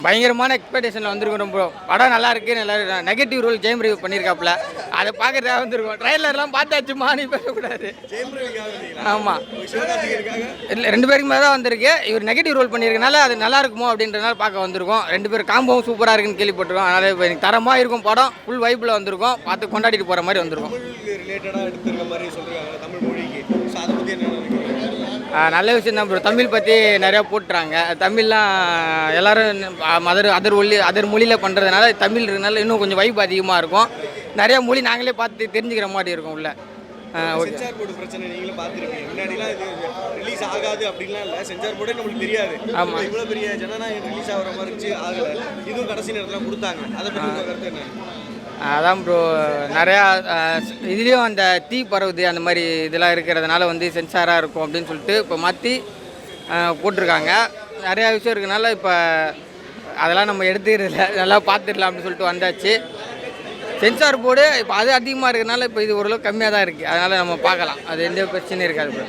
பயங்கரமான எக்ஸ்பெக்டேஷனில் வந்திருக்கோம் ப்ரோ. படம் நல்லா இருக்கு, நல்லா நெகட்டிவ் ரோல் ஜெயம் ரவி பண்ணியிருக்காப்புல. அதை பார்க்கறதா வந்திருக்கோம். ட்ரைலர்லாம் பார்த்தாச்சுமா, நீ பேசக்கூடாது. ஆமாம், இல்லை 2 பேருக்கு மேலே தான் வந்திருக்கு. இவர் நெகட்டிவ் ரோல் பண்ணியிருக்கனால அது நல்லா இருக்குமோ அப்படின்றனால பார்க்க வந்திருக்கோம். 2 பேர் காம்போவும் சூப்பராக இருக்குன்னு கேள்விப்பட்டிருக்கோம். அதனால் இப்போ எனக்கு தரமாக இருக்கும் படம். ஃபுல் வைப்பில் வந்திருக்கோம். பார்த்து கொண்டாடிட்டு போகிற மாதிரி வந்திருக்கோம். நல்ல விஷயம் தான் ப்ரோ. தமிழ் பற்றி நிறையா போட்டுறாங்க. தமிழ்லாம் எல்லோரும் அதர் மொழியில் பண்ணுறதுனால தமிழ் இருக்கனால இன்னும் கொஞ்சம் வைப் அதிகமாக இருக்கும். நிறையா மொழி நாங்களே பார்த்து தெரிஞ்சுக்கிற மாதிரி இருக்கும் உள்ள. சென்சார் போர்டு பிரச்சனை நீங்களும் பார்த்துருப்பீங்க. முன்னாடிலாம் இது ரிலீஸ் ஆகாது அப்படின்லாம் இல்லை, சென்சார் போர்டே நம்மளுக்கு தெரியாது. ஆமாம், இவ்வளோ பெரிய ஜனநாயகம் ரிலீஸ் ஆகிற மாதிரி இருந்துச்சு, ஆகலை. இதுவும் கடைசி நேரத்தில் கொடுத்தாங்க. அதை பற்றி கருத்து என்ன? அதான் ப்ரோ, நிறையா இதுலேயும் அந்த தீ பரவுது அந்த மாதிரி இதெல்லாம் இருக்கிறதுனால வந்து சென்சாராக இருக்கும் அப்படின்னு சொல்லிட்டு இப்போ மாற்றி போட்டிருக்காங்க. நிறையா விஷயம் இருக்கனால இப்போ அதெல்லாம் நம்ம எடுத்துக்கிறதில்ல, நல்லா பார்த்துடலாம் அப்படின்னு சொல்லிட்டு வந்தாச்சு. சென்சார் போர்டு இப்போ அது அதிகமாக இருக்கிறதுனால இப்போ இது ஓரளவு கம்மியாக தான் இருக்குது. அதனால் நம்ம பார்க்கலாம், அது எந்த பிரச்சனையும் இருக்காது ப்ரோ.